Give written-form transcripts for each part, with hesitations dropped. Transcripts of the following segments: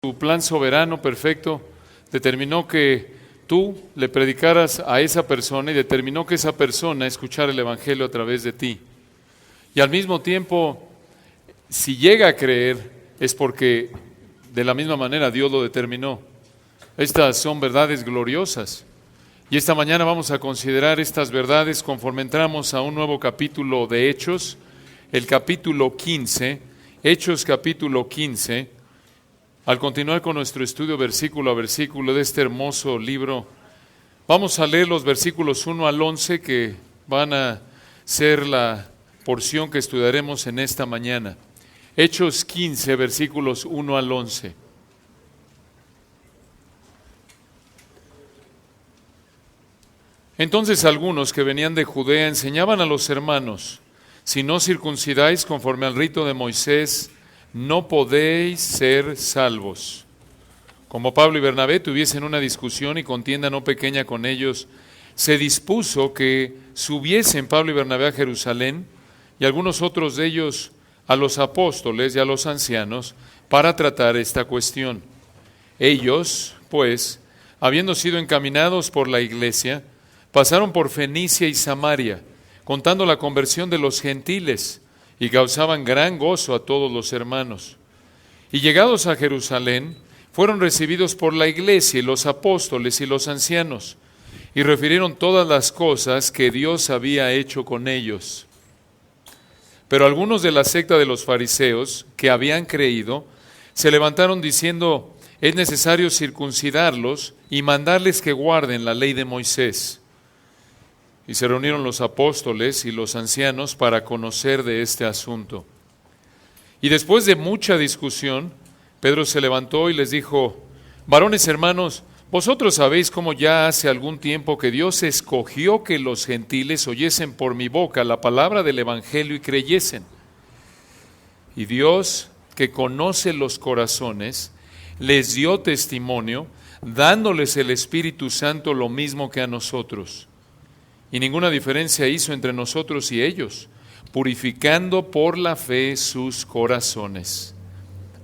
Su plan soberano, perfecto, determinó que tú le predicaras a esa persona y determinó que esa persona escuchara el Evangelio a través de ti. Y al mismo tiempo, si llega a creer, es porque de la misma manera Dios lo determinó. Estas son verdades gloriosas. Y esta mañana vamos a considerar estas verdades conforme entramos a un nuevo capítulo de Hechos, el capítulo 15, Hechos capítulo 15. Al continuar con nuestro estudio versículo a versículo de este hermoso libro, vamos a leer los versículos 1 al 11 que van a ser la porción que estudiaremos en esta mañana. Hechos 15, versículos 1 al 11. Entonces algunos que venían de Judea enseñaban a los hermanos: si no circuncidáis conforme al rito de Moisés, no podéis ser salvos. Como Pablo y Bernabé tuviesen una discusión y contienda no pequeña con ellos, se dispuso que subiesen Pablo y Bernabé a Jerusalén y algunos otros de ellos a los apóstoles y a los ancianos para tratar esta cuestión. Ellos, pues, habiendo sido encaminados por la iglesia, pasaron por Fenicia y Samaria, contando la conversión de los gentiles, y causaban gran gozo a todos los hermanos. Y llegados a Jerusalén, fueron recibidos por la iglesia y los apóstoles y los ancianos, y refirieron todas las cosas que Dios había hecho con ellos. Pero algunos de la secta de los fariseos, que habían creído, se levantaron diciendo: es necesario circuncidarlos y mandarles que guarden la ley de Moisés. Y se reunieron los apóstoles y los ancianos para conocer de este asunto. Y después de mucha discusión, Pedro se levantó y les dijo: varones hermanos, vosotros sabéis cómo ya hace algún tiempo que Dios escogió que los gentiles oyesen por mi boca la palabra del Evangelio y creyesen. Y Dios, que conoce los corazones, les dio testimonio, dándoles el Espíritu Santo lo mismo que a nosotros. Y ninguna diferencia hizo entre nosotros y ellos, purificando por la fe sus corazones.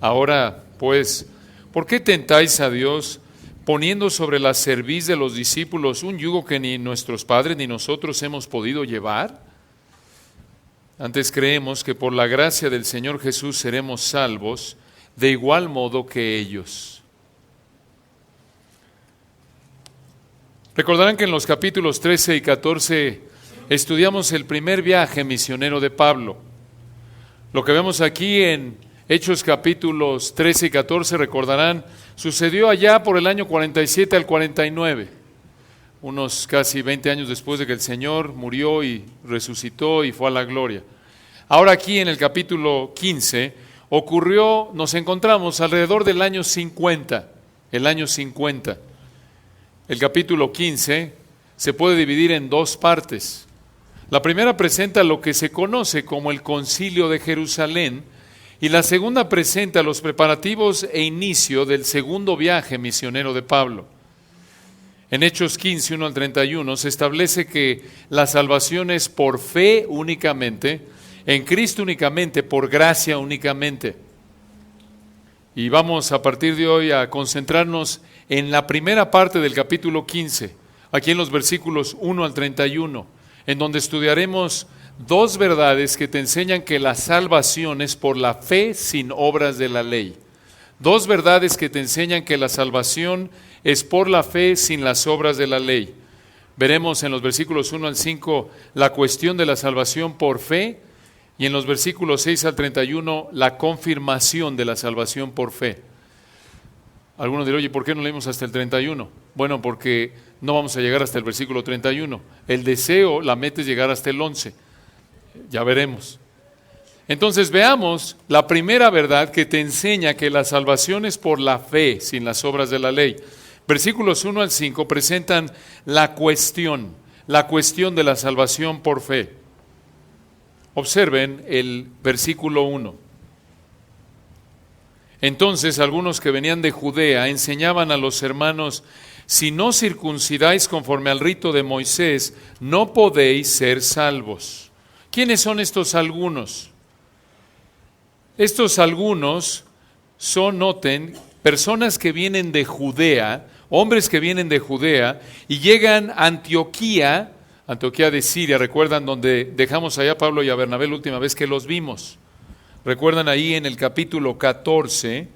Ahora, pues, ¿por qué tentáis a Dios, poniendo sobre la cerviz de los discípulos un yugo que ni nuestros padres ni nosotros hemos podido llevar? Antes creemos que por la gracia del Señor Jesús seremos salvos, de igual modo que ellos. Recordarán que en los capítulos 13 y 14 estudiamos el primer viaje misionero de Pablo. Lo que vemos aquí en Hechos capítulos 13 y 14, recordarán, sucedió allá por el año 47 al 49, unos casi 20 años después de que el Señor murió y resucitó y fue a la gloria. Ahora aquí en el capítulo 15 ocurrió, nos encontramos alrededor del año 50, el año 50. El capítulo 15 se puede dividir en dos partes. La primera presenta lo que se conoce como el Concilio de Jerusalén y la segunda presenta los preparativos e inicio del segundo viaje misionero de Pablo. En Hechos 15, 1 al 31 se establece que la salvación es por fe únicamente, en Cristo únicamente, por gracia únicamente. Y vamos a partir de hoy a concentrarnos en la primera parte del capítulo 15, aquí en los versículos 1 al 31, en donde estudiaremos dos verdades que te enseñan que la salvación es por la fe sin obras de la ley. Dos verdades que te enseñan que la salvación es por la fe sin las obras de la ley. Veremos en los versículos 1 al 5 la cuestión de la salvación por fe, y en los versículos 6 al 31, la confirmación de la salvación por fe. Algunos dirán: oye, ¿por qué no leímos hasta el 31? Bueno, porque no vamos a llegar hasta el versículo 31. El deseo, la meta es llegar hasta el 11. Ya veremos. Entonces veamos la primera verdad que te enseña que la salvación es por la fe, sin las obras de la ley. Versículos 1 al 5 presentan la cuestión de la salvación por fe. Observen el versículo 1. Entonces algunos que venían de Judea enseñaban a los hermanos: si no circuncidáis conforme al rito de Moisés, no podéis ser salvos. ¿Quiénes son estos algunos? Estos algunos son, noten, personas que vienen de Judea, hombres que vienen de Judea, y llegan a Antioquía de Siria. ¿Recuerdan donde dejamos allá a Pablo y a Bernabé la última vez que los vimos? ¿Recuerdan ahí en el capítulo 14?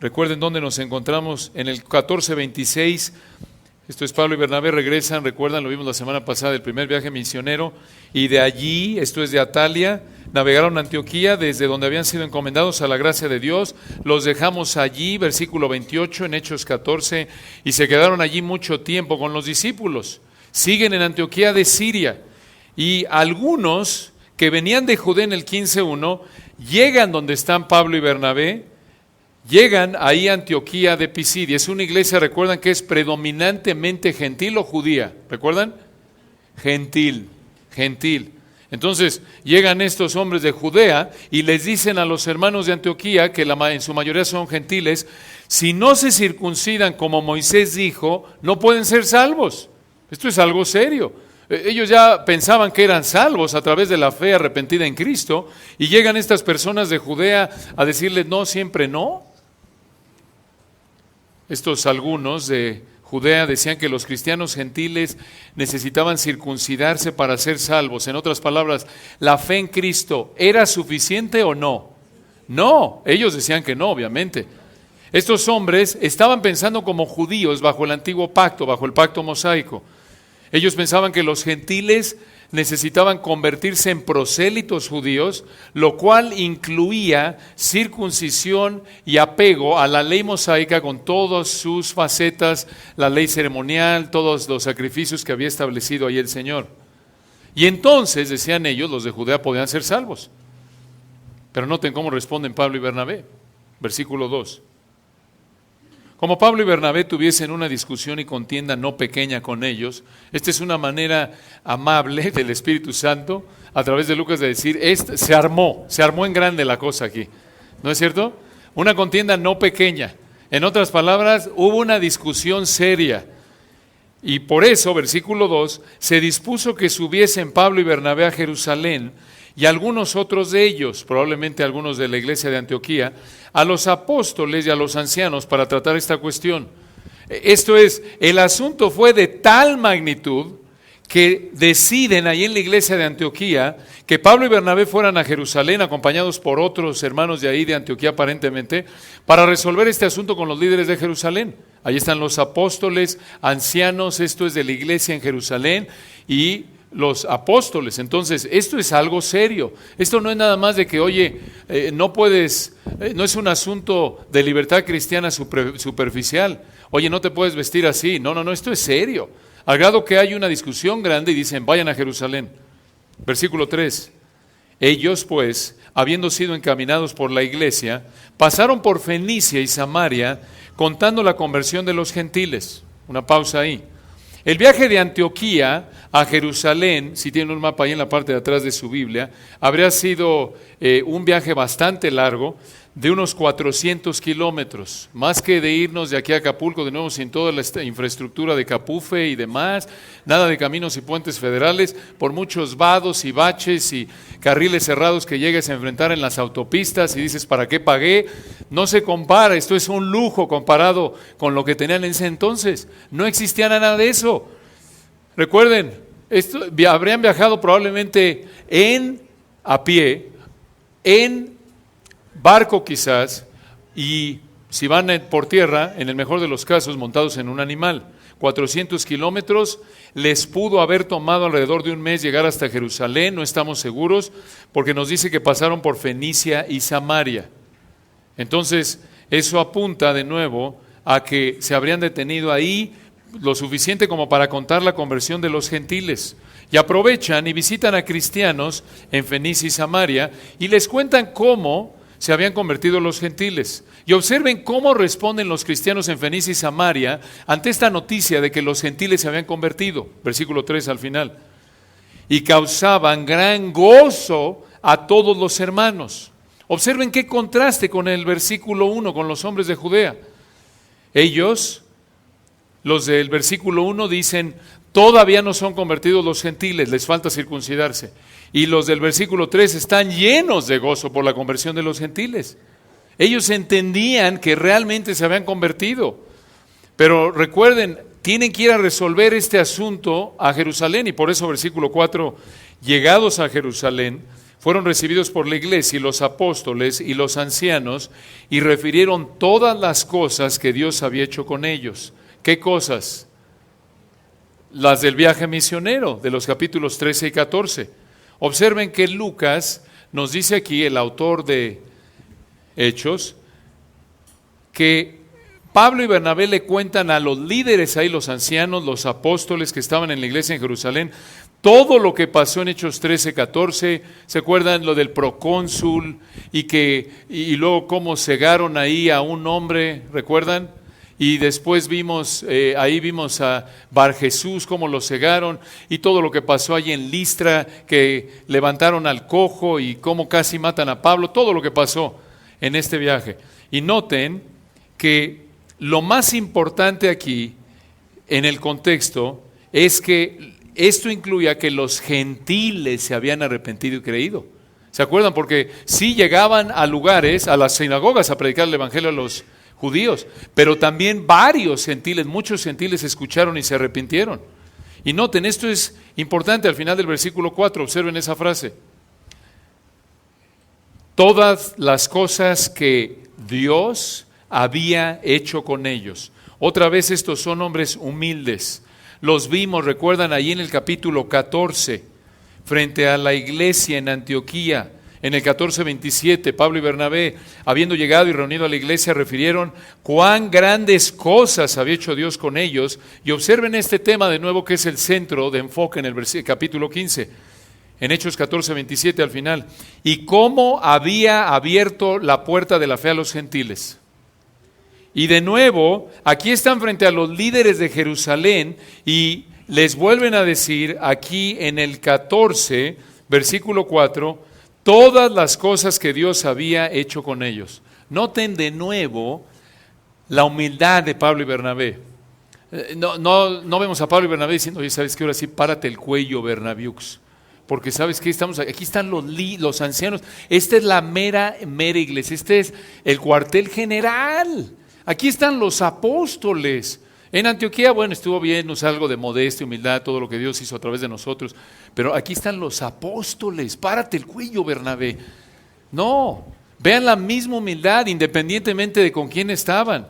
Recuerden dónde nos encontramos, en el 14:26. Esto es Pablo y Bernabé regresan, recuerdan, lo vimos la semana pasada, el primer viaje misionero, y de allí, esto es de Atalia, navegaron a Antioquía, desde donde habían sido encomendados a la gracia de Dios. Los dejamos allí, versículo 28 en Hechos 14, y se quedaron allí mucho tiempo con los discípulos. Siguen en Antioquía de Siria, y algunos que venían de Judea en el 15:1, llegan donde están Pablo y Bernabé, llegan ahí a Antioquía de Pisidia. Es una iglesia, recuerdan, que es predominantemente gentil o judía. ¿Recuerdan? Gentil. Entonces, llegan estos hombres de Judea y les dicen a los hermanos de Antioquía, que en su mayoría son gentiles, si no se circuncidan como Moisés dijo, no pueden ser salvos. Esto es algo serio. Ellos ya pensaban que eran salvos a través de la fe arrepentida en Cristo, y llegan estas personas de Judea a decirles, no, siempre no. Estos algunos de Judea decían que los cristianos gentiles necesitaban circuncidarse para ser salvos. En otras palabras, ¿la fe en Cristo era suficiente o no? No, ellos decían que no, obviamente. Estos hombres estaban pensando como judíos bajo el antiguo pacto, bajo el pacto mosaico. Ellos pensaban que los gentiles necesitaban convertirse en prosélitos judíos, lo cual incluía circuncisión y apego a la ley mosaica con todas sus facetas, la ley ceremonial, todos los sacrificios que había establecido ahí el Señor. Y entonces, decían ellos, los de Judea podían ser salvos. Pero noten cómo responden Pablo y Bernabé. Versículo 2. Como Pablo y Bernabé tuviesen una discusión y contienda no pequeña con ellos, esta es una manera amable del Espíritu Santo, a través de Lucas, de decir, se armó en grande la cosa aquí. ¿No es cierto? Una contienda no pequeña. En otras palabras, hubo una discusión seria. Y por eso, versículo 2, se dispuso que subiesen Pablo y Bernabé a Jerusalén, y algunos otros de ellos, probablemente algunos de la iglesia de Antioquía, a los apóstoles y a los ancianos para tratar esta cuestión. Esto es, el asunto fue de tal magnitud que deciden ahí en la iglesia de Antioquía que Pablo y Bernabé fueran a Jerusalén acompañados por otros hermanos de ahí de Antioquía aparentemente, para resolver este asunto con los líderes de Jerusalén. Ahí están los apóstoles, ancianos, esto es de la iglesia en Jerusalén, y los apóstoles. Entonces, esto es algo serio. Esto no es nada más de que, oye, no es un asunto de libertad cristiana superficial. Oye, no te puedes vestir así. No, esto es serio. Al grado que hay una discusión grande y dicen, vayan a Jerusalén. Versículo 3. Ellos, pues, habiendo sido encaminados por la iglesia, pasaron por Fenicia y Samaria, contando la conversión de los gentiles. Una pausa ahí. El viaje de Antioquía a Jerusalén, si tienen un mapa ahí en la parte de atrás de su Biblia, habría sido un viaje bastante largo, de unos 400 kilómetros, más que de irnos de aquí a Acapulco, de nuevo sin toda la infraestructura de Capufe y demás, nada de caminos y puentes federales, por muchos vados y baches y carriles cerrados que llegues a enfrentar en las autopistas y dices, ¿para qué pagué? No se compara, esto es un lujo comparado con lo que tenían en ese entonces. No existía nada de eso. Recuerden, habrían viajado probablemente a pie, en barco quizás, y si van por tierra, en el mejor de los casos, montados en un animal. 400 kilómetros, les pudo haber tomado alrededor de un mes llegar hasta Jerusalén, no estamos seguros, porque nos dice que pasaron por Fenicia y Samaria. Entonces, eso apunta de nuevo a que se habrían detenido ahí lo suficiente como para contar la conversión de los gentiles. Y aprovechan y visitan a cristianos en Fenicia y Samaria y les cuentan cómo se habían convertido los gentiles. Y observen cómo responden los cristianos en Fenicia y Samaria ante esta noticia de que los gentiles se habían convertido. Versículo 3 al final. Y causaban gran gozo a todos los hermanos. Observen qué contraste con el versículo 1, con los hombres de Judea. Ellos, los del versículo 1, dicen, todavía no son convertidos los gentiles, les falta circuncidarse. Y los del versículo 3 están llenos de gozo por la conversión de los gentiles. Ellos entendían que realmente se habían convertido. Pero recuerden, tienen que ir a resolver este asunto a Jerusalén, y por eso versículo 4, llegados a Jerusalén, fueron recibidos por la iglesia y los apóstoles y los ancianos, y refirieron todas las cosas que Dios había hecho con ellos. ¿Qué cosas? Las del viaje misionero, de los capítulos 13 y 14. Observen que Lucas nos dice aquí, el autor de Hechos, que Pablo y Bernabé le cuentan a los líderes ahí, los ancianos, los apóstoles que estaban en la iglesia en Jerusalén, todo lo que pasó en Hechos 13, 14, ¿se acuerdan lo del procónsul? Y luego cómo cegaron ahí a un hombre, ¿recuerdan? Y después vimos a Bar Jesús, cómo lo cegaron, y todo lo que pasó ahí en Listra, que levantaron al cojo y cómo casi matan a Pablo, todo lo que pasó en este viaje. Y noten que lo más importante aquí, en el contexto, es que esto incluía que los gentiles se habían arrepentido y creído. ¿Se acuerdan? Porque sí llegaban a lugares, a las sinagogas, a predicar el evangelio a los judíos, pero también varios gentiles, muchos gentiles escucharon y se arrepintieron. Y noten, esto es importante al final del versículo 4, observen esa frase. Todas las cosas que Dios había hecho con ellos. Otra vez estos son hombres humildes. Los vimos, recuerdan, ahí en el capítulo 14, frente a la iglesia en Antioquía. En el 14:27, Pablo y Bernabé, habiendo llegado y reunido a la iglesia, refirieron cuán grandes cosas había hecho Dios con ellos. Y observen este tema de nuevo, que es el centro de enfoque en el capítulo 15, en Hechos 14:27 al final. Y cómo había abierto la puerta de la fe a los gentiles. Y de nuevo, aquí están frente a los líderes de Jerusalén y les vuelven a decir aquí en el 14, versículo 4, todas las cosas que Dios había hecho con ellos. Noten de nuevo la humildad de Pablo y Bernabé. No vemos a Pablo y Bernabé diciendo, oye, ¿sabes qué? Ahora sí, párate el cuello, Bernabiux. Porque ¿sabes qué? Aquí están los ancianos. Esta es la mera iglesia. Este es el cuartel general. Aquí están los apóstoles. En Antioquía, bueno, estuvo bien, nos algo de modestia, humildad, todo lo que Dios hizo a través de nosotros. Pero aquí están los apóstoles. Párate el cuello, Bernabé. No, vean la misma humildad, independientemente de con quién estaban.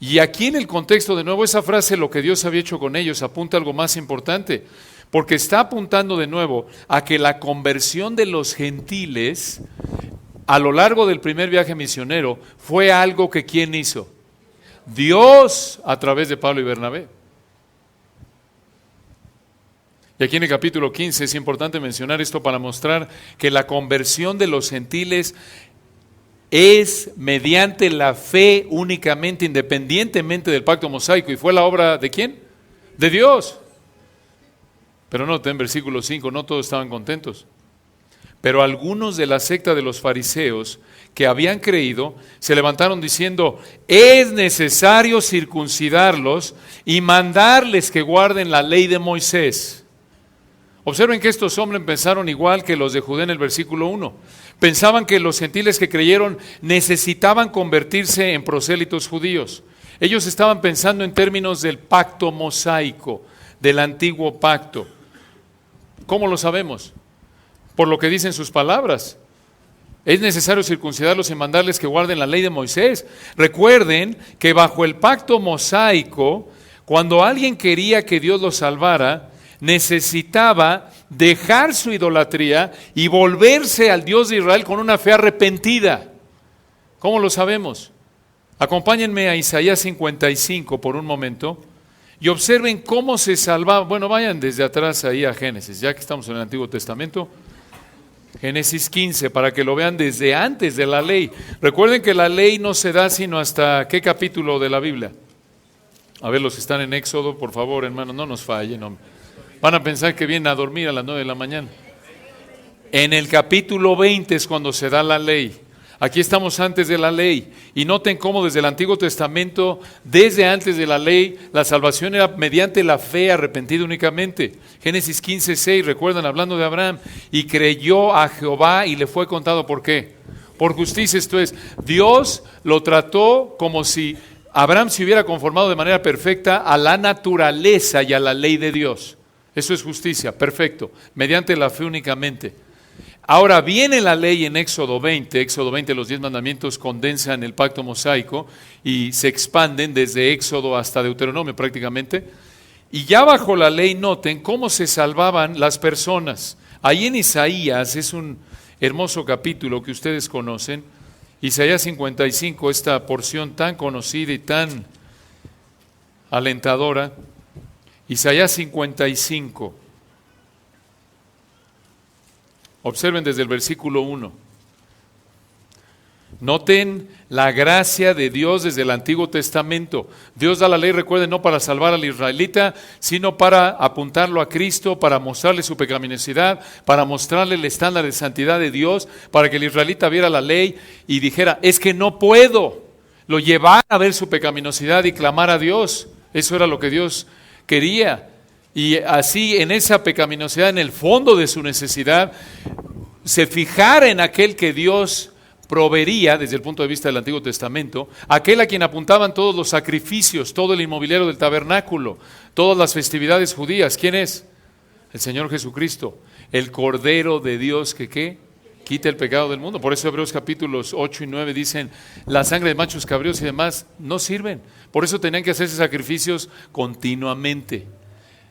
Y aquí en el contexto, de nuevo, esa frase, lo que Dios había hecho con ellos, apunta a algo más importante. Porque está apuntando de nuevo a que la conversión de los gentiles a lo largo del primer viaje misionero fue algo que ¿quién hizo? Dios, a través de Pablo y Bernabé. Y aquí en el capítulo 15 es importante mencionar esto para mostrar que la conversión de los gentiles es mediante la fe únicamente, independientemente del pacto mosaico. ¿Y fue la obra de quién? De Dios. Pero noten en versículo 5, no todos estaban contentos. Pero algunos de la secta de los fariseos que habían creído se levantaron diciendo, es necesario circuncidarlos y mandarles que guarden la ley de Moisés. Observen que estos hombres pensaron igual que los de Judea en el versículo 1. Pensaban que los gentiles que creyeron necesitaban convertirse en prosélitos judíos. Ellos estaban pensando en términos del pacto mosaico, del antiguo pacto. ¿Cómo lo sabemos? Por lo que dicen sus palabras. Es necesario circuncidarlos y mandarles que guarden la ley de Moisés. Recuerden que bajo el pacto mosaico, cuando alguien quería que Dios los salvara, necesitaba dejar su idolatría y volverse al Dios de Israel con una fe arrepentida. ¿Cómo lo sabemos? Acompáñenme a Isaías 55 por un momento y observen cómo se salvaba. Bueno, vayan desde atrás ahí a Génesis, ya que estamos en el Antiguo Testamento. Génesis 15, para que lo vean desde antes de la ley. Recuerden que la ley no se da sino hasta ¿qué capítulo de la Biblia? A ver, los que están en Éxodo, por favor, hermanos, no nos fallen, hombre. Van a pensar que vienen a dormir a las 9 de la mañana. En el capítulo 20 es cuando se da la ley. Aquí estamos antes de la ley. Y noten cómo desde el Antiguo Testamento, desde antes de la ley, la salvación era mediante la fe arrepentida únicamente. Génesis 15:6, recuerdan, hablando de Abraham, y creyó a Jehová y le fue contado, ¿por qué? Por justicia, esto es, Dios lo trató como si Abraham se hubiera conformado de manera perfecta a la naturaleza y a la ley de Dios. Eso es justicia, perfecto, mediante la fe únicamente. Ahora viene la ley en Éxodo 20, los 10 mandamientos condensan el pacto mosaico y se expanden desde Éxodo hasta Deuteronomio prácticamente. Y ya bajo la ley noten cómo se salvaban las personas. Ahí en Isaías es un hermoso capítulo que ustedes conocen, Isaías 55, esta porción tan conocida y tan alentadora. Isaías 55. Observen desde el versículo 1. Noten la gracia de Dios desde el Antiguo Testamento. Dios da la ley, recuerden, no para salvar al israelita, sino para apuntarlo a Cristo, para mostrarle su pecaminosidad, para mostrarle el estándar de santidad de Dios, para que el israelita viera la ley y dijera, es que no puedo. Lo llevara a ver su pecaminosidad y clamar a Dios. Eso era lo que Dios quería. Y así en esa pecaminosidad, en el fondo de su necesidad, se fijara en aquel que Dios proveería desde el punto de vista del Antiguo Testamento, aquel a quien apuntaban todos los sacrificios, todo el inmobiliario del tabernáculo, todas las festividades judías. ¿Quién es? El Señor Jesucristo, el Cordero de Dios que ¿qué? Quita el pecado del mundo. Por eso Hebreos capítulos 8 y 9 dicen, la sangre de machos cabríos y demás no sirven. Por eso tenían que hacerse sacrificios continuamente,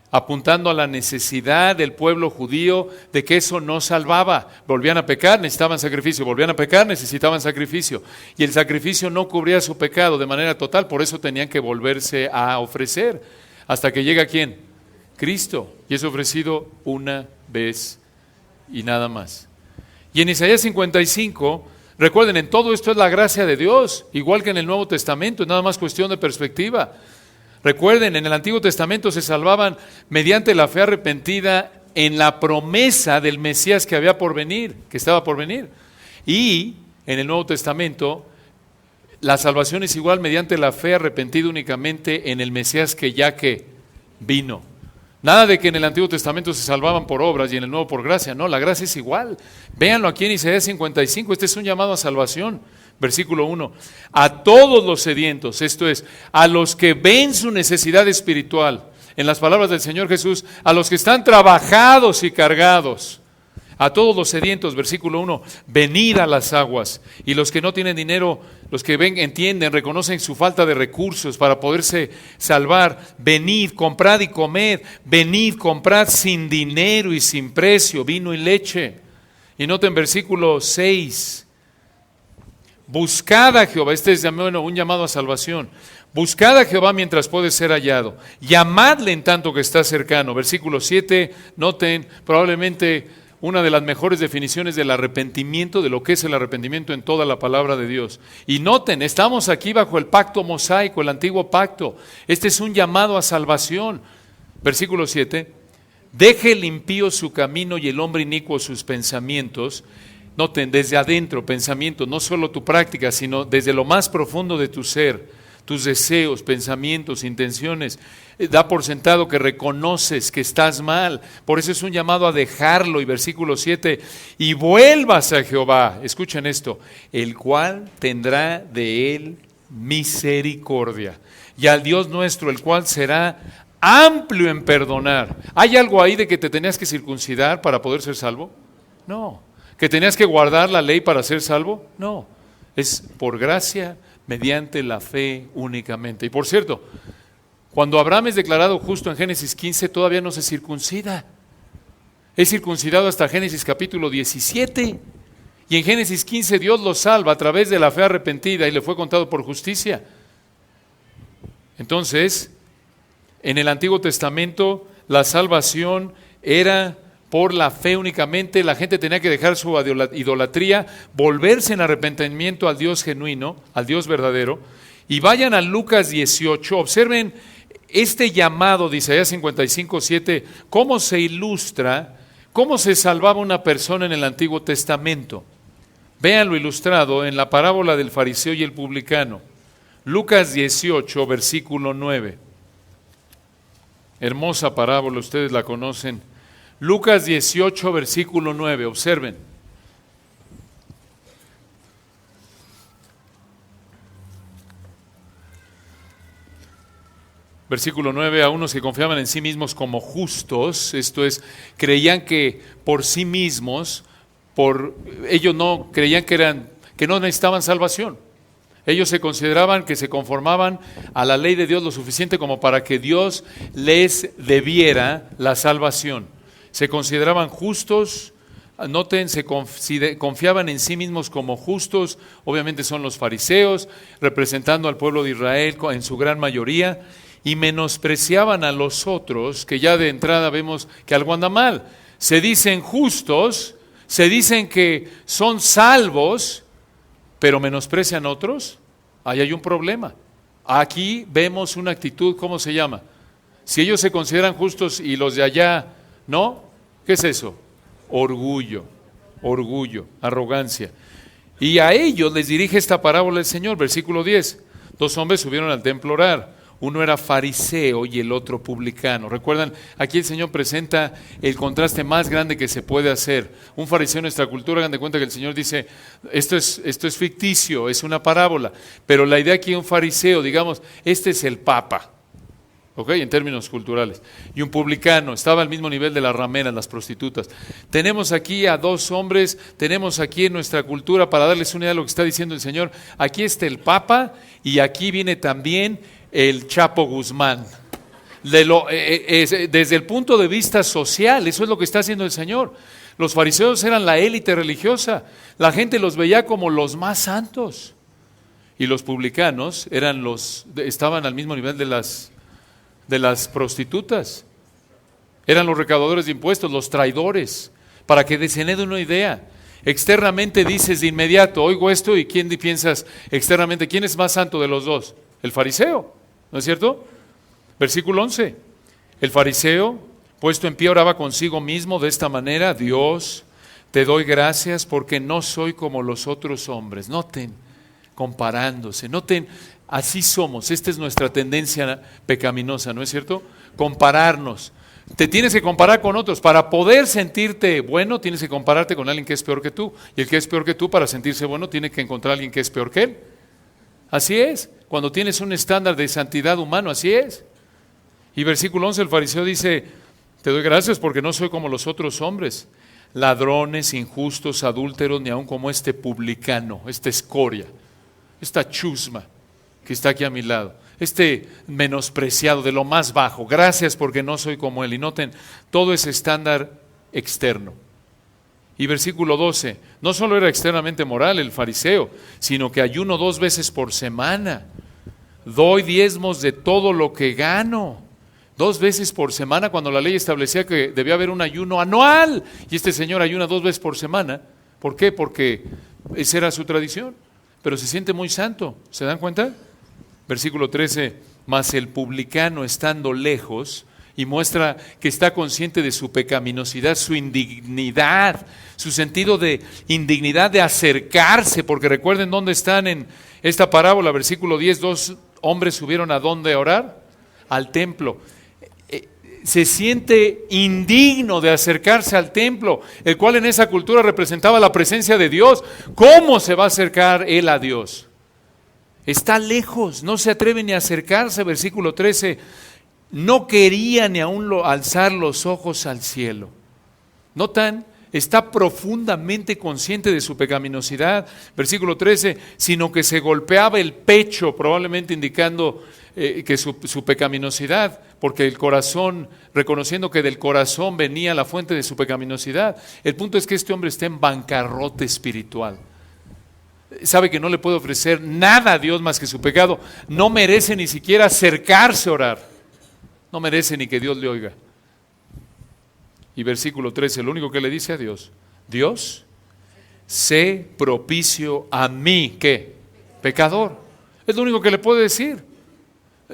apuntando a la necesidad del pueblo judío de que eso no salvaba. Volvían a pecar, necesitaban sacrificio, volvían a pecar, necesitaban sacrificio. Y el sacrificio no cubría su pecado de manera total, por eso tenían que volverse a ofrecer. Hasta que llega ¿quién? Cristo. Y es ofrecido una vez y nada más. Y en Isaías 55, recuerden, en todo esto es la gracia de Dios, igual que en el Nuevo Testamento, es nada más cuestión de perspectiva. Recuerden, en el Antiguo Testamento se salvaban mediante la fe arrepentida en la promesa del Mesías que había por venir, que estaba por venir. Y en el Nuevo Testamento, la salvación es igual mediante la fe arrepentida únicamente en el Mesías que ya que vino. Nada de que en el Antiguo Testamento se salvaban por obras y en el Nuevo por gracia. No, la gracia es igual. Véanlo aquí en Isaías 55, este es un llamado a salvación. Versículo 1, a todos los sedientos, esto es, a los que ven su necesidad espiritual, en las palabras del Señor Jesús, a los que están trabajados y cargados, a todos los sedientos, versículo 1, venid a las aguas, y los que no tienen dinero, los que ven, entienden, reconocen su falta de recursos para poderse salvar, venid, comprad y comed, venid, comprad sin dinero y sin precio, vino y leche. Y noten versículo 6, buscad a Jehová, este es un llamado a salvación. Buscad a Jehová mientras puede ser hallado. Llamadle en tanto que está cercano. Versículo 7, noten, probablemente una de las mejores definiciones del arrepentimiento, de lo que es el arrepentimiento en toda la palabra de Dios. Y noten, estamos aquí bajo el pacto mosaico, el antiguo pacto. Este es un llamado a salvación. Versículo 7, deje el impío su camino y el hombre inicuo sus pensamientos. Noten, desde adentro, pensamiento, no solo tu práctica, sino desde lo más profundo de tu ser, tus deseos, pensamientos, intenciones. Da por sentado que reconoces que estás mal. Por eso es un llamado a dejarlo. Y versículo 7, y vuelvas a Jehová. Escuchen esto, el cual tendrá de él misericordia. Y al Dios nuestro, el cual será amplio en perdonar. ¿Hay algo ahí de que te tenías que circuncidar para poder ser salvo? No. ¿Que tenías que guardar la ley para ser salvo? No, es por gracia, mediante la fe únicamente. Y por cierto, cuando Abraham es declarado justo en Génesis 15, todavía no se circuncida. Es circuncidado hasta Génesis capítulo 17. Y en Génesis 15 Dios lo salva a través de la fe arrepentida y le fue contado por justicia. Entonces, en el Antiguo Testamento, la salvación era por la fe únicamente. La gente tenía que dejar su idolatría, volverse en arrepentimiento al Dios genuino, al Dios verdadero. Y vayan a Lucas 18, observen este llamado de Isaías 55, 7, cómo se ilustra, cómo se salvaba una persona en el Antiguo Testamento. Véanlo ilustrado en la parábola del fariseo y el publicano. Lucas 18, versículo 9. Hermosa parábola, ustedes la conocen. Lucas 18, versículo 9, observen. Versículo 9, a unos que confiaban en sí mismos como justos, esto es, creían que por sí mismos, ellos no creían que no necesitaban salvación. Ellos se consideraban que se conformaban a la ley de Dios lo suficiente como para que Dios les debiera la salvación. Se consideraban justos, noten, confiaban en sí mismos como justos, obviamente son los fariseos, representando al pueblo de Israel en su gran mayoría, y menospreciaban a los otros, que ya de entrada vemos que algo anda mal. Se dicen justos, se dicen que son salvos, pero menosprecian a otros. Ahí hay un problema. Aquí vemos una actitud, ¿cómo se llama? Si ellos se consideran justos y los de allá no, ¿qué es eso? Orgullo, arrogancia. Y a ellos les dirige esta parábola el Señor, versículo 10. 2 hombres subieron al templo a orar. Uno era fariseo y el otro publicano. ¿Recuerdan? Aquí el Señor presenta el contraste más grande que se puede hacer. Un fariseo en nuestra cultura, hagan de cuenta que el Señor dice, esto es ficticio, es una parábola. Pero la idea aquí de un fariseo, digamos, este es el Papa, ¿ok? En términos culturales. Y un publicano, estaba al mismo nivel de las rameras, las prostitutas. Tenemos aquí a 2 hombres, tenemos aquí en nuestra cultura, para darles una idea de lo que está diciendo el Señor, aquí está el Papa y aquí viene también el Chapo Guzmán. Desde el punto de vista social, eso es lo que está haciendo el Señor. Los fariseos eran la élite religiosa, la gente los veía como los más santos, y los publicanos estaban al mismo nivel de las prostitutas, eran los recaudadores de impuestos, los traidores. Para que se den una idea, externamente dices de inmediato, oigo esto, y ¿quién piensas externamente? ¿Quién es más santo de los dos? El fariseo, ¿no es cierto? Versículo 11. El fariseo, puesto en pie, oraba consigo mismo de esta manera: Dios, te doy gracias porque no soy como los otros hombres. Noten, comparándose, noten, así somos. Esta es nuestra tendencia pecaminosa, ¿no es cierto? Compararnos. Te tienes que comparar con otros. Para poder sentirte bueno, tienes que compararte con alguien que es peor que tú. Y el que es peor que tú, para sentirse bueno, tiene que encontrar a alguien que es peor que él. Así es. Cuando tienes un estándar de santidad humano, así es. Y versículo 11, el fariseo dice, te doy gracias porque no soy como los otros hombres, ladrones, injustos, adúlteros, ni aun como este publicano, esta escoria, esta chusma que está aquí a mi lado, este menospreciado de lo más bajo. Gracias porque no soy como él. Y noten, todo ese estándar externo. Y versículo 12, no solo era externamente moral el fariseo, sino que ayuno 2 veces por semana, doy diezmos de todo lo que gano. 2 veces por semana, cuando la ley establecía que debía haber un ayuno anual, y este señor ayuna 2 veces por semana. ¿Por qué? Porque esa era su tradición, pero se siente muy santo. ¿Se dan cuenta? Versículo 13, mas el publicano, estando lejos, y muestra que está consciente de su pecaminosidad, su indignidad, su sentido de indignidad de acercarse, porque recuerden dónde están en esta parábola, versículo 10, 2 hombres subieron a dónde a orar, al templo. Se siente indigno de acercarse al templo, el cual en esa cultura representaba la presencia de Dios. ¿Cómo se va a acercar él a Dios? Está lejos, no se atreve ni a acercarse, versículo 13, no quería ni aún alzar los ojos al cielo. ¿Notan? Está profundamente consciente de su pecaminosidad. Versículo 13, sino que se golpeaba el pecho, probablemente indicando que su pecaminosidad, porque el corazón, reconociendo que del corazón venía la fuente de su pecaminosidad. El punto es que este hombre está en bancarrota espiritual. Sabe que no le puede ofrecer nada a Dios más que su pecado. No merece ni siquiera acercarse a orar. No merece ni que Dios le oiga. Y versículo 13, lo único que le dice a Dios, Dios, sé propicio a mí, ¿qué? Pecador. Es lo único que le puede decir.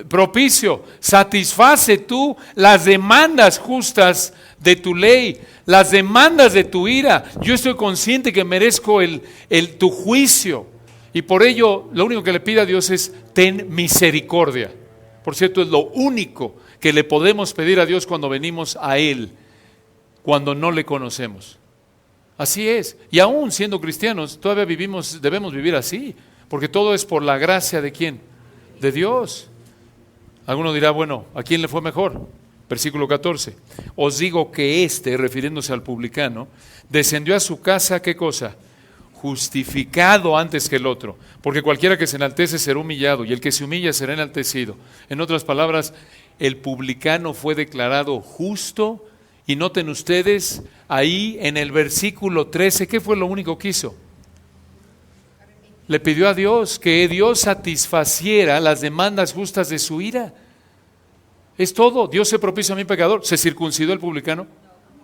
Propicio, satisface tú las demandas justas de tu ley, las demandas de tu ira. Yo estoy consciente que merezco tu juicio, y por ello lo único que le pide a Dios es ten misericordia. Por cierto, es lo único que le podemos pedir a Dios cuando venimos a Él, cuando no le conocemos. Así es. Y aún siendo cristianos, todavía debemos vivir así, porque todo es por la gracia de ¿quién? De Dios. Alguno dirá, bueno, ¿a quién le fue mejor? Versículo 14. Os digo que refiriéndose al publicano, descendió a su casa, ¿qué cosa? Justificado antes que el otro, porque cualquiera que se enaltece será humillado, y el que se humilla será enaltecido. En otras palabras, el publicano fue declarado justo, y noten ustedes, ahí en el versículo 13, ¿qué fue lo único que hizo? Le pidió a Dios que Dios satisfaciera las demandas justas de su ira. Es todo. Dios se propició a mi pecador. ¿Se circuncidó el publicano?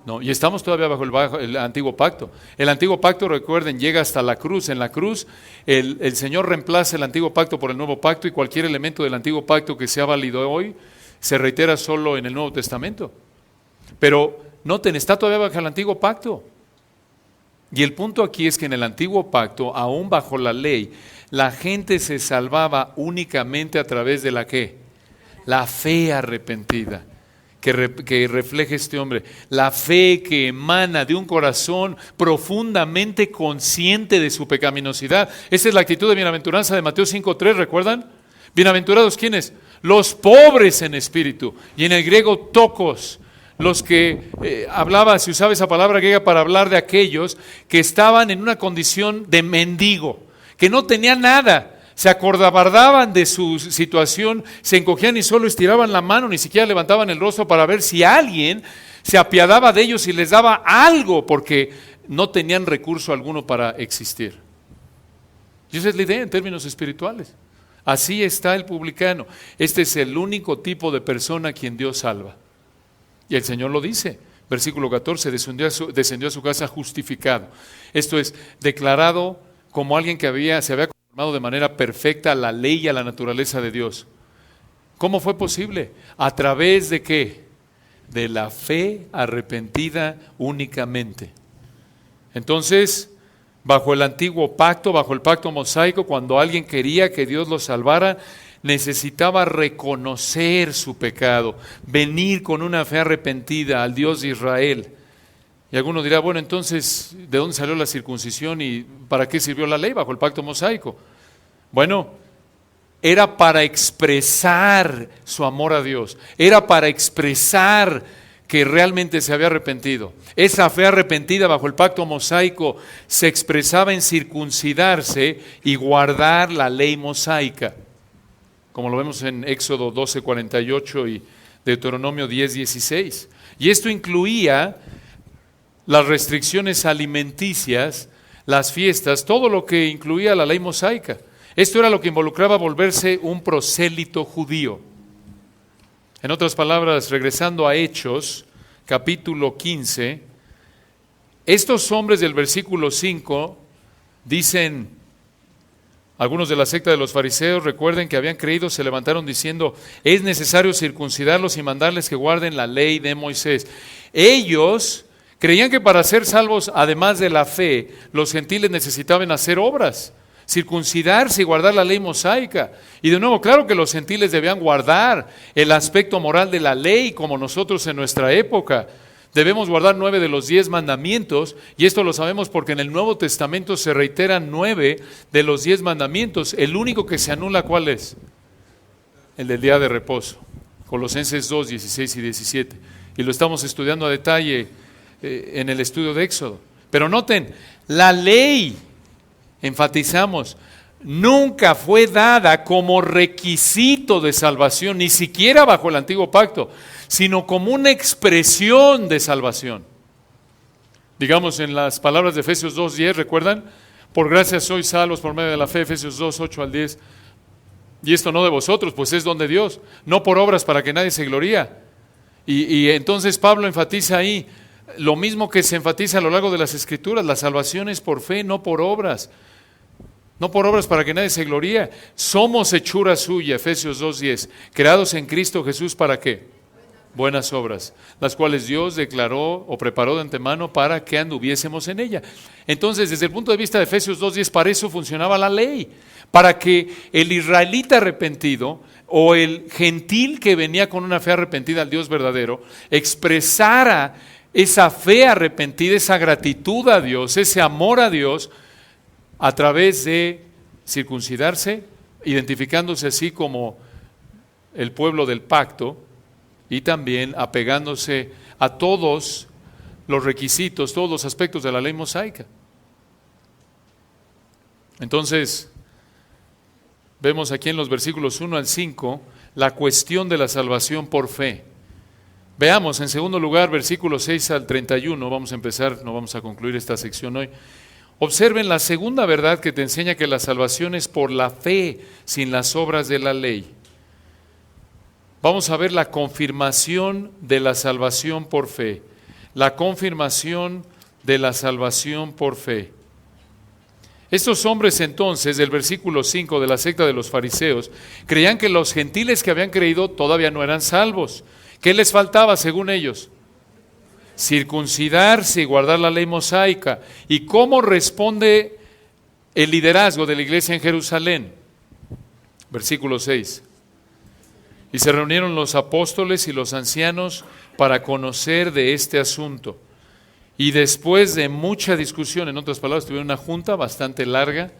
No, y estamos todavía bajo el antiguo pacto. El antiguo pacto, recuerden, llega hasta la cruz. En la cruz, el Señor reemplaza el antiguo pacto por el nuevo pacto, y cualquier elemento del antiguo pacto que sea válido hoy se reitera solo en el Nuevo Testamento. Pero noten, está todavía bajo el antiguo pacto. Y el punto aquí es que en el antiguo pacto, aún bajo la ley, la gente se salvaba únicamente a través de la ¿qué? La fe arrepentida que refleja este hombre. La fe que emana de un corazón profundamente consciente de su pecaminosidad. Esa es la actitud de bienaventuranza de Mateo 5:3, ¿recuerdan? Bienaventurados, ¿quiénes? Los pobres en espíritu. Y en el griego, tokos. Los que se usaba esa palabra griega para hablar de aquellos que estaban en una condición de mendigo, que no tenían nada, se acordabardaban de su situación, se encogían y solo estiraban la mano, ni siquiera levantaban el rostro para ver si alguien se apiadaba de ellos y les daba algo, porque no tenían recurso alguno para existir. Y esa es la idea en términos espirituales. Así está el publicano. Este es el único tipo de persona a quien Dios salva. Y el Señor lo dice, versículo 14, descendió a su casa justificado. Esto es, declarado como alguien que se había conformado de manera perfecta a la ley y a la naturaleza de Dios. ¿Cómo fue posible? ¿A través de qué? De la fe arrepentida únicamente. Entonces, bajo el antiguo pacto, bajo el pacto mosaico, cuando alguien quería que Dios lo salvara, necesitaba reconocer su pecado, venir con una fe arrepentida al Dios de Israel. Y alguno dirá, bueno, entonces, ¿de dónde salió la circuncisión y para qué sirvió la ley bajo el pacto mosaico? Bueno, era para expresar su amor a Dios, era para expresar que realmente se había arrepentido. Esa fe arrepentida bajo el pacto mosaico se expresaba en circuncidarse y guardar la ley mosaica, como lo vemos en Éxodo 12:48 y Deuteronomio 10:16. Y esto incluía las restricciones alimenticias, las fiestas, todo lo que incluía la ley mosaica. Esto era lo que involucraba volverse un prosélito judío. En otras palabras, regresando a Hechos, capítulo 15, estos hombres del versículo 5 dicen, algunos de la secta de los fariseos, recuerden que habían creído, se levantaron diciendo, es necesario circuncidarlos y mandarles que guarden la ley de Moisés. Ellos creían que para ser salvos, además de la fe, los gentiles necesitaban hacer obras, circuncidarse y guardar la ley mosaica. Y de nuevo, claro que los gentiles debían guardar el aspecto moral de la ley, como nosotros en nuestra época. Debemos guardar 9 de los 10 mandamientos, y esto lo sabemos porque en el Nuevo Testamento se reiteran 9 de los 10 mandamientos. El único que se anula, ¿cuál es? El del día de reposo. Colosenses 2, 16 y 17. Y lo estamos estudiando a detalle en el estudio de Éxodo. Pero noten, la ley, enfatizamos, nunca fue dada como requisito de salvación, ni siquiera bajo el antiguo pacto, sino como una expresión de salvación. Digamos en las palabras de Efesios 2:10, ¿recuerdan? Por gracia sois salvos por medio de la fe, Efesios 2:8 al 10. Y esto no de vosotros, pues es don de Dios, no por obras para que nadie se gloría. Y entonces Pablo enfatiza ahí lo mismo que se enfatiza a lo largo de las Escrituras: la salvación es por fe, no por obras. No por obras para que nadie se gloríe. Somos hechura suya, Efesios 2:10, creados en Cristo Jesús, ¿para qué? Buenas obras, las cuales Dios declaró o preparó de antemano para que anduviésemos en ella. Entonces, desde el punto de vista de Efesios 2:10, para eso funcionaba la ley, para que el israelita arrepentido o el gentil que venía con una fe arrepentida al Dios verdadero expresara esa fe arrepentida, esa gratitud a Dios, ese amor a Dios, a través de circuncidarse, identificándose así como el pueblo del pacto y también apegándose a todos los requisitos, todos los aspectos de la ley mosaica. Entonces, vemos aquí en los versículos 1 al 5 la cuestión de la salvación por fe. Veamos en segundo lugar versículos 6 al 31, vamos a empezar, no vamos a concluir esta sección hoy. Observen la segunda verdad que te enseña que la salvación es por la fe, sin las obras de la ley. Vamos a ver la confirmación de la salvación por fe. La confirmación de la salvación por fe. Estos hombres entonces, del versículo 5 de la secta de los fariseos, creían que los gentiles que habían creído todavía no eran salvos. ¿Qué les faltaba según ellos? Circuncidarse y guardar la ley mosaica. ¿Y cómo responde el liderazgo de la iglesia en Jerusalén? Versículo 6. Y se reunieron los apóstoles y los ancianos para conocer de este asunto. Y después de mucha discusión, en otras palabras, tuvieron una junta bastante larga,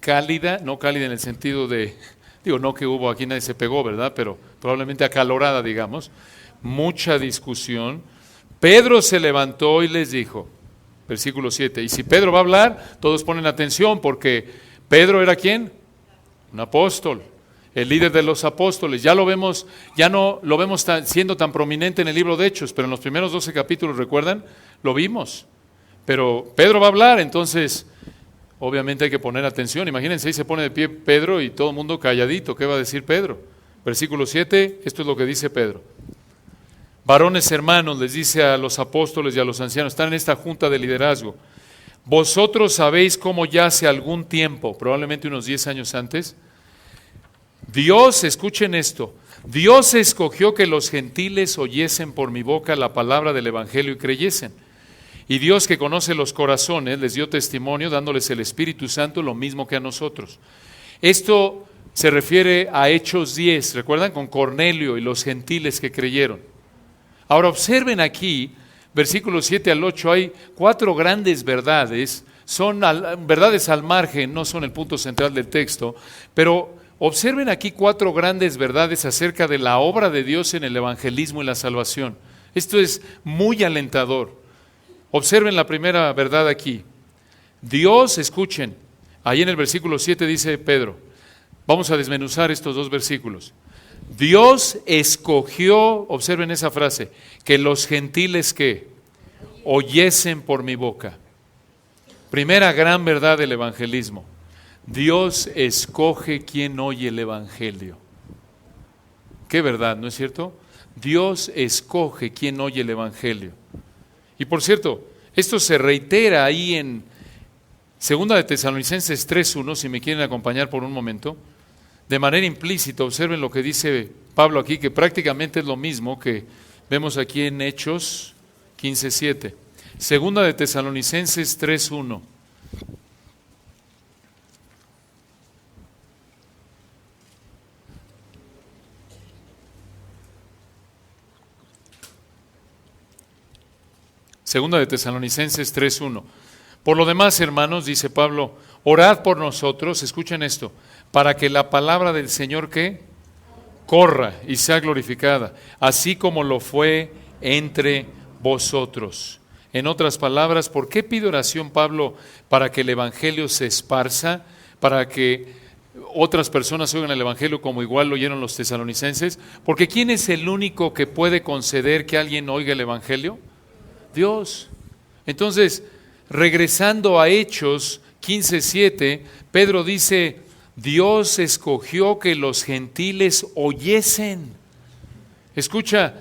cálida, no cálida en el sentido de, no que hubo aquí nadie se pegó, ¿verdad? Pero probablemente acalorada, digamos, mucha discusión. Pedro se levantó y les dijo, versículo 7, y si Pedro va a hablar, todos ponen atención, porque Pedro era ¿quién? Un apóstol. El líder de los apóstoles, ya lo vemos, ya no lo vemos siendo tan prominente en el libro de Hechos, pero en los primeros 12 capítulos, ¿recuerdan? Lo vimos. Pero Pedro va a hablar, entonces, obviamente hay que poner atención. Imagínense, ahí se pone de pie Pedro y todo el mundo calladito. ¿Qué va a decir Pedro? Versículo 7, esto es lo que dice Pedro. Varones hermanos, les dice a los apóstoles y a los ancianos, están en esta junta de liderazgo. Vosotros sabéis cómo ya hace algún tiempo, probablemente unos 10 años antes, Dios, escuchen esto, Dios escogió que los gentiles oyesen por mi boca la palabra del evangelio y creyesen. Y Dios, que conoce los corazones, les dio testimonio dándoles el Espíritu Santo lo mismo que a nosotros. Esto se refiere a Hechos 10, ¿recuerdan? Con Cornelio y los gentiles que creyeron. Ahora observen aquí, versículos 7 al 8, hay 4 grandes verdades, son verdades al margen, no son el punto central del texto, pero observen aquí 4 grandes verdades acerca de la obra de Dios en el evangelismo y la salvación. Esto es muy alentador. Observen la primera verdad aquí. Dios, escuchen, ahí en el versículo 7 dice Pedro, vamos a desmenuzar estos 2 versículos. Dios escogió, observen esa frase, que los gentiles que oyesen por mi boca. Primera gran verdad del evangelismo. Dios escoge quien oye el evangelio. Qué verdad, ¿no es cierto? Dios escoge quien oye el evangelio. Y por cierto, esto se reitera ahí en 2 de Tesalonicenses 3:1, si me quieren acompañar por un momento. De manera implícita, observen lo que dice Pablo aquí, que prácticamente es lo mismo que vemos aquí en Hechos 15:7. 2 de Tesalonicenses 3:1. Segunda de Tesalonicenses 3:1. Por lo demás, hermanos, dice Pablo, orad por nosotros, escuchen esto, para que la palabra del Señor ¿qué? Corra y sea glorificada, así como lo fue entre vosotros. En otras palabras, ¿por qué pide oración Pablo para que el evangelio se esparza, para que otras personas oigan el evangelio como igual lo oyeron los tesalonicenses? Porque ¿quién es el único que puede conceder que alguien oiga el evangelio? Dios. Entonces, regresando a Hechos 15:7, Pedro dice, Dios escogió que los gentiles oyesen. Escucha,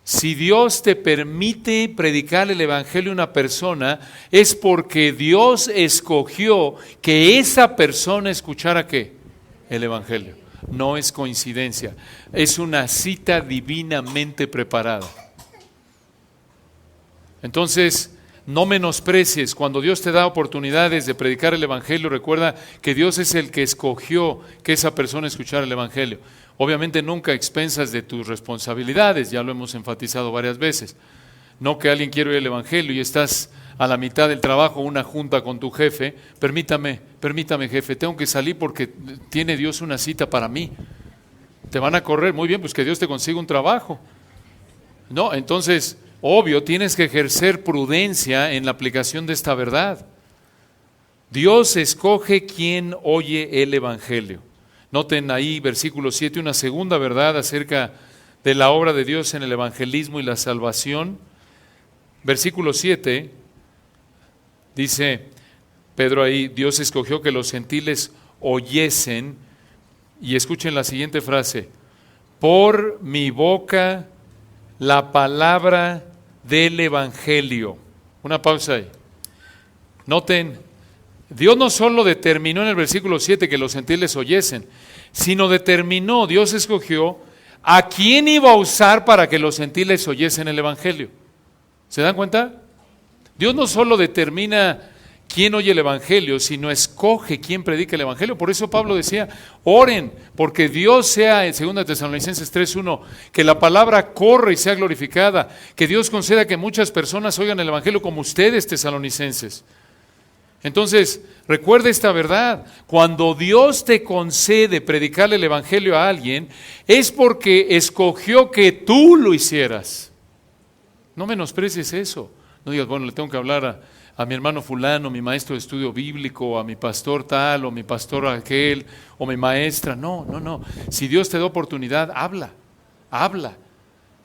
si Dios te permite predicar el evangelio a una persona, es porque Dios escogió que esa persona escuchara ¿qué? El evangelio. No es coincidencia, es una cita divinamente preparada. Entonces, no menosprecies, cuando Dios te da oportunidades de predicar el evangelio, recuerda que Dios es el que escogió que esa persona escuchara el evangelio. Obviamente nunca a expensas de tus responsabilidades, ya lo hemos enfatizado varias veces. No que alguien quiere oír el evangelio y estás a la mitad del trabajo, una junta con tu jefe, permítame jefe, tengo que salir porque tiene Dios una cita para mí. Te van a correr, muy bien, pues que Dios te consiga un trabajo. No, entonces, obvio, tienes que ejercer prudencia en la aplicación de esta verdad. Dios escoge quien oye el Evangelio. Noten ahí, versículo 7, una segunda verdad acerca de la obra de Dios en el evangelismo y la salvación. Versículo 7, dice Pedro ahí, Dios escogió que los gentiles oyesen, y escuchen la siguiente frase, por mi boca la palabra del Evangelio. Una pausa ahí. Noten, Dios no solo determinó en el versículo 7 que los gentiles oyesen, sino determinó, Dios escogió a quién iba a usar para que los gentiles oyesen el Evangelio. ¿Se dan cuenta? Dios no solo determina quién oye el Evangelio, sino escoge quién predica el Evangelio. Por eso Pablo decía, oren, porque Dios sea, en 2 Tesalonicenses 3:1, que la palabra corra y sea glorificada, que Dios conceda que muchas personas oigan el Evangelio como ustedes, tesalonicenses. Entonces, recuerda esta verdad, cuando Dios te concede predicarle el Evangelio a alguien, es porque escogió que tú lo hicieras. No menosprecies eso. No digas, bueno, le tengo que hablar a mi hermano fulano, mi maestro de estudio bíblico, a mi pastor tal, o mi pastor aquel, o mi maestra. No. Si Dios te da oportunidad, habla.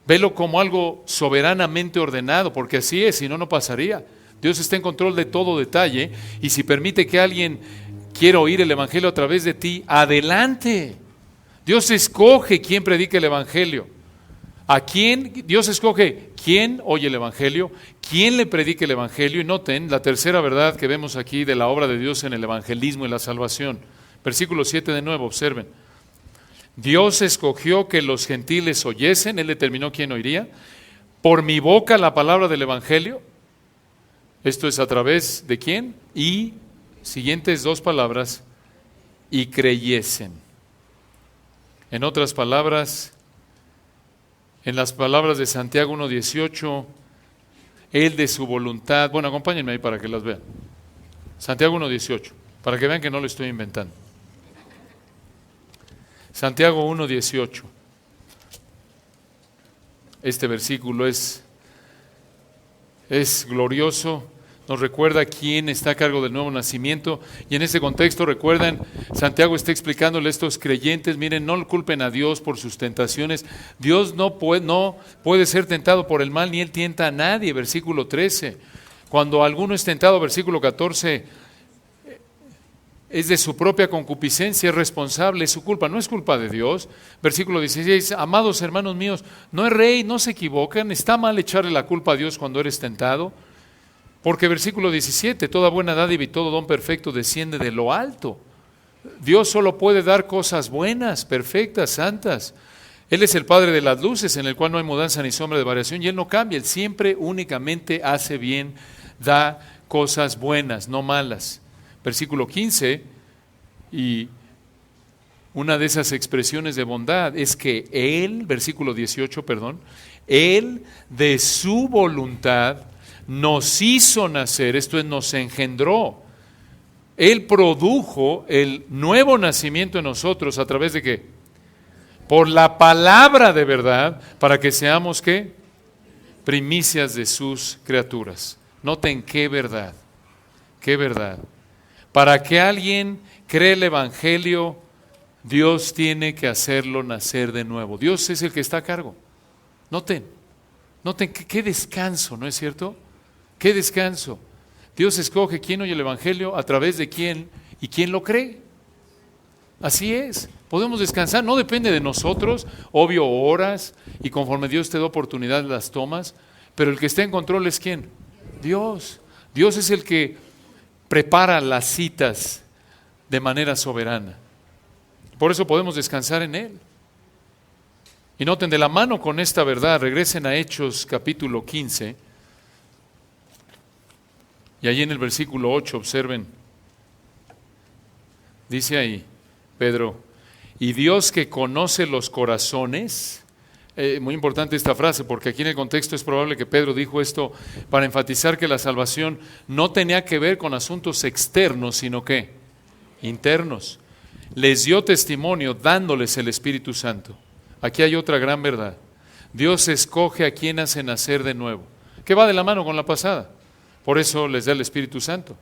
Velo como algo soberanamente ordenado, porque así es, si no, no pasaría. Dios está en control de todo detalle, y si permite que alguien quiera oír el Evangelio a través de ti, adelante. Dios escoge quién predica el Evangelio. ¿A quién? Dios escoge quién oye el Evangelio, quién le predica el Evangelio. Y noten la tercera verdad que vemos aquí de la obra de Dios en el evangelismo y la salvación. Versículo 7 de nuevo, observen. Dios escogió que los gentiles oyesen, Él determinó quién oiría. Por mi boca la palabra del Evangelio. Esto es a través de quién. Y, siguientes dos palabras, y creyesen. En otras palabras, en las palabras de Santiago 1:18, Él de su voluntad, bueno, acompáñenme ahí para que las vean. Santiago 1:18, para que vean que no lo estoy inventando. Santiago 1:18. Este versículo es glorioso. Nos recuerda quién está a cargo del nuevo nacimiento. Y en ese contexto, recuerdan, Santiago está explicándole a estos creyentes, miren, no culpen a Dios por sus tentaciones. Dios no puede ser tentado por el mal, ni Él tienta a nadie. Versículo 13. Cuando alguno es tentado, versículo 14, es de su propia concupiscencia, es responsable, es su culpa, no es culpa de Dios. Versículo 16, amados hermanos míos, no erréis, no se equivocan, está mal echarle la culpa a Dios cuando eres tentado. Porque versículo 17, toda buena dádiva y todo don perfecto desciende de lo alto. Dios solo puede dar cosas buenas, perfectas, santas. Él es el Padre de las luces, en el cual no hay mudanza ni sombra de variación, y Él no cambia, Él siempre únicamente hace bien, da cosas buenas, no malas. Versículo 15, y una de esas expresiones de bondad es que Él, versículo 18, perdón, Él de su voluntad nos hizo nacer, esto es, nos engendró. Él produjo el nuevo nacimiento en nosotros a través de ¿qué? Por la palabra de verdad, para que seamos ¿qué? Primicias de sus criaturas. Noten qué verdad, qué verdad. Para que alguien cree el Evangelio, Dios tiene que hacerlo nacer de nuevo. Dios es el que está a cargo. Noten qué descanso, ¿no es cierto? ¡Qué descanso! Dios escoge quién oye el Evangelio, a través de quién y quién lo cree. Así es. Podemos descansar, no depende de nosotros. Obvio, oras y conforme Dios te da oportunidad las tomas, pero el que está en control es ¿quién? Dios. Dios es el que prepara las citas de manera soberana. Por eso podemos descansar en Él. Y noten, de la mano con esta verdad, regresen a Hechos capítulo 15. Y allí en el versículo 8, observen, dice ahí, Pedro, y Dios que conoce los corazones, muy importante esta frase, porque aquí en el contexto es probable que Pedro dijo esto para enfatizar que la salvación no tenía que ver con asuntos externos, sino que internos. les dio testimonio dándoles el Espíritu Santo. Aquí hay otra gran verdad. Dios escoge a quien hace nacer de nuevo, que va de la mano con la pasada. Por eso les da el Espíritu Santo.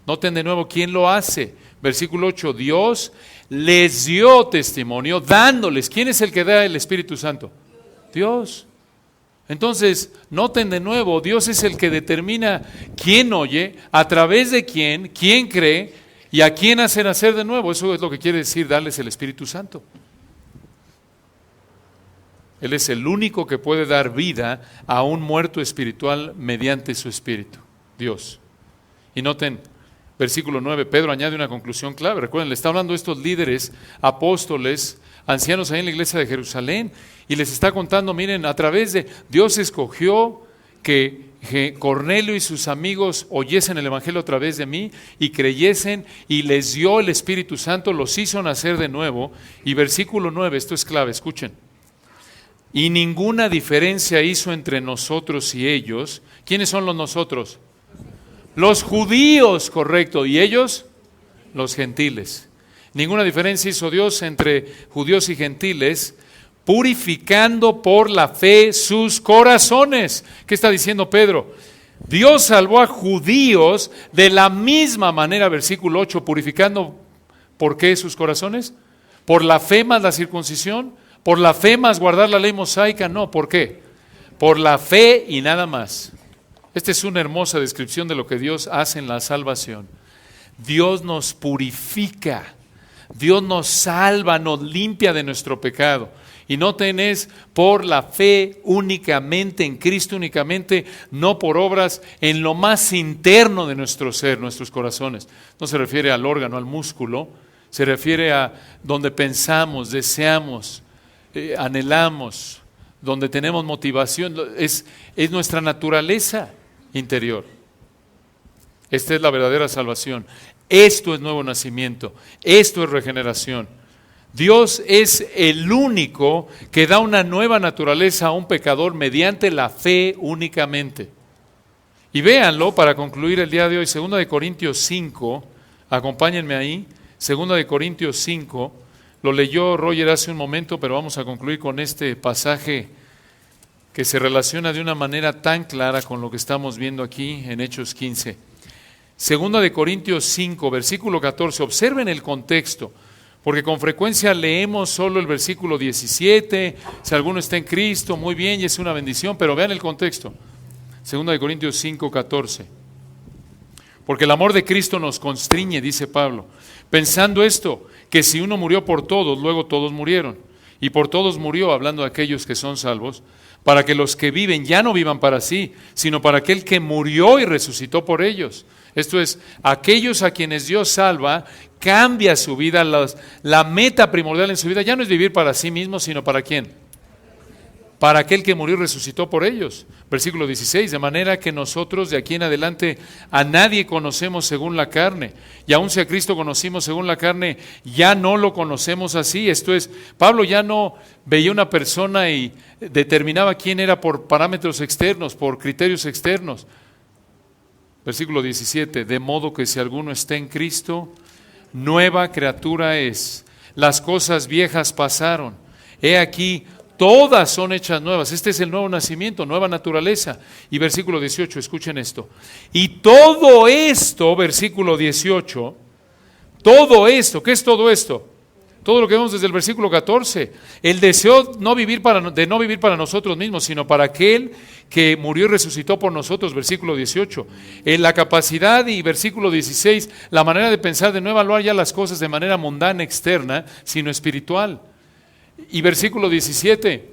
Noten de nuevo quién lo hace. Versículo 8, Dios les dio testimonio dándoles. ¿Quién es el que da el Espíritu Santo? Dios. Entonces, noten de nuevo, Dios es el que determina quién oye, a través de quién cree y a quién hace nacer de nuevo. Eso es lo que quiere decir darles el Espíritu Santo. Él es el único que puede dar vida a un muerto espiritual mediante su Espíritu, Dios. Y noten, versículo 9, Pedro añade una conclusión clave. Recuerden, le está hablando a estos líderes, apóstoles, ancianos ahí en la iglesia de Jerusalén, y les está contando, miren, a través de Dios escogió que Cornelio y sus amigos oyesen el Evangelio a través de mí y creyesen, y les dio el Espíritu Santo, los hizo nacer de nuevo. Y versículo 9, esto es clave, escuchen. Y ninguna diferencia hizo entre nosotros y ellos. ¿Quiénes son los nosotros? Los judíos, correcto, y ellos, los gentiles. Ninguna diferencia hizo Dios entre judíos y gentiles, purificando por la fe sus corazones. ¿Qué está diciendo Pedro? Dios salvó a judíos de la misma manera, versículo 8, purificando, ¿por qué sus corazones? ¿Por la fe más la circuncisión? ¿Por la fe más guardar la ley mosaica? No, ¿por qué? Por la fe y nada más. Esta es una hermosa descripción de lo que Dios hace en la salvación. Dios nos purifica, Dios nos salva, nos limpia de nuestro pecado. Y noten, es por la fe únicamente, en Cristo únicamente, no por obras, en lo más interno de nuestro ser, nuestros corazones. No se refiere al órgano, al músculo, se refiere a donde pensamos, deseamos, anhelamos, donde tenemos motivación, es nuestra naturaleza interior. Esta es la verdadera salvación. Esto es nuevo nacimiento. Esto es regeneración. Dios es el único que da una nueva naturaleza a un pecador mediante la fe únicamente. Y véanlo para concluir el día de hoy, 2 de Corintios 5, acompáñenme ahí, 2 de Corintios 5, lo leyó Roger hace un momento, pero vamos a concluir con este pasaje que se relaciona de una manera tan clara con lo que estamos viendo aquí en Hechos 15. 2 de Corintios 5, versículo 14, observen el contexto, porque con frecuencia leemos solo el versículo 17, si alguno está en Cristo, muy bien, y es una bendición, pero vean el contexto. 2 de Corintios 5, 14. Porque el amor de Cristo nos constriñe, dice Pablo, pensando esto, que si uno murió por todos, luego todos murieron. Y por todos murió, hablando de aquellos que son salvos, para que los que viven ya no vivan para sí, sino para aquel que murió y resucitó por ellos. Esto es, aquellos a quienes Dios salva, cambia su vida, la meta primordial en su vida ya no es vivir para sí mismo, sino ¿para quién? Para aquel que murió y resucitó por ellos. Versículo 16, de manera que nosotros de aquí en adelante a nadie conocemos según la carne, y aun si a Cristo conocimos según la carne, ya no lo conocemos así. Esto es, Pablo ya no veía una persona y determinaba quién era por parámetros externos, por criterios externos. Versículo 17, de modo que si alguno está en Cristo, nueva criatura es. Las cosas viejas pasaron. He aquí, todas son hechas nuevas. Este es el nuevo nacimiento, nueva naturaleza. Y versículo 18, escuchen esto. Y todo esto, versículo 18, todo esto, ¿qué es todo esto? Todo lo que vemos desde el versículo 14. El deseo de no vivir para nosotros mismos, sino para aquel que murió y resucitó por nosotros, versículo 18. En la capacidad, y versículo 16, la manera de pensar de no evaluar ya las cosas de manera mundana, externa, sino espiritual. Y versículo 17,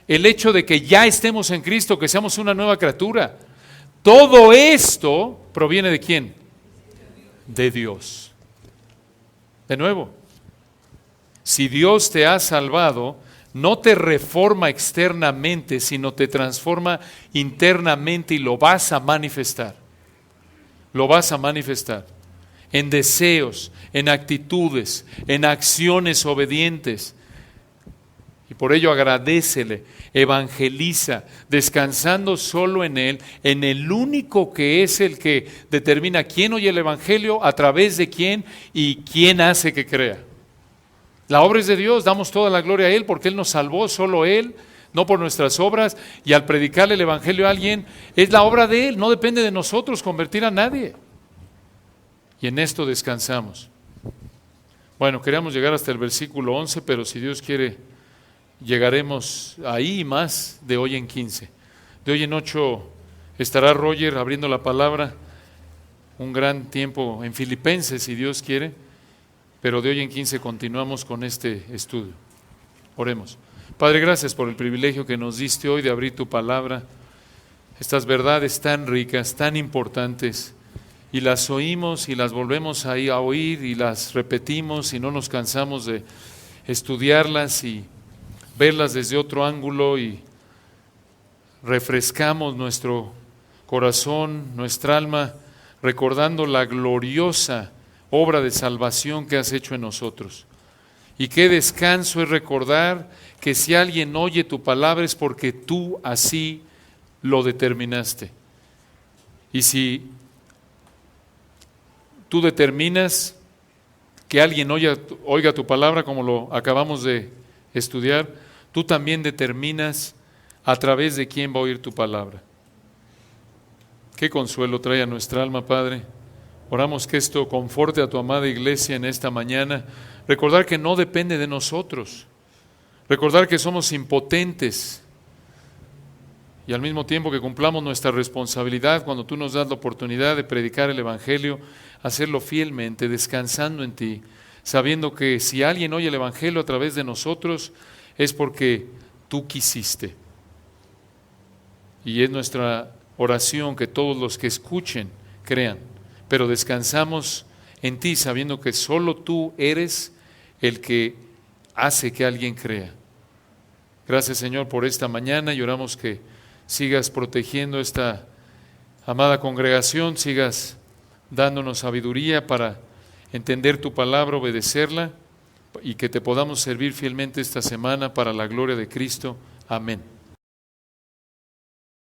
el hecho de que ya estemos en Cristo, que seamos una nueva criatura. Todo esto proviene ¿de quién? De Dios. De nuevo, si Dios te ha salvado, no te reforma externamente, sino te transforma internamente y lo vas a manifestar. Lo vas a manifestar en deseos, en actitudes, en acciones obedientes. Y por ello agradécele, evangeliza, descansando solo en Él, en el único que es el que determina quién oye el Evangelio, a través de quién y quién hace que crea. La obra es de Dios, damos toda la gloria a Él porque Él nos salvó, solo Él, no por nuestras obras. Y al predicarle el Evangelio a alguien, es la obra de Él, no depende de nosotros convertir a nadie. Y en esto descansamos. Bueno, queríamos llegar hasta el versículo 11, pero si Dios quiere, llegaremos ahí y más de hoy en 15. De hoy en 8 estará Roger abriendo la palabra, un gran tiempo en Filipenses, si Dios quiere, pero de hoy en 15 continuamos con este estudio. Oremos. Padre, gracias por el privilegio que nos diste hoy de abrir tu palabra, estas verdades tan ricas, tan importantes, y las oímos y las volvemos ahí a oír y las repetimos y no nos cansamos de estudiarlas y verlas desde otro ángulo y refrescamos nuestro corazón, nuestra alma, recordando la gloriosa obra de salvación que has hecho en nosotros. Y qué descanso es recordar que si alguien oye tu palabra es porque tú así lo determinaste. Y si tú determinas que alguien oiga tu palabra, como lo acabamos de estudiar, tú también determinas a través de quién va a oír tu palabra. Qué consuelo trae a nuestra alma, Padre. Oramos que esto conforte a tu amada iglesia en esta mañana. Recordar que no depende de nosotros. Recordar que somos impotentes. Y al mismo tiempo que cumplamos nuestra responsabilidad cuando tú nos das la oportunidad de predicar el Evangelio, hacerlo fielmente, descansando en ti, sabiendo que si alguien oye el Evangelio a través de nosotros, es porque tú quisiste. Y es nuestra oración que todos los que escuchen crean, pero descansamos en ti sabiendo que solo tú eres el que hace que alguien crea. Gracias, Señor, por esta mañana y oramos que sigas protegiendo esta amada congregación, sigas dándonos sabiduría para entender tu palabra, obedecerla y que te podamos servir fielmente esta semana para la gloria de Cristo. Amén.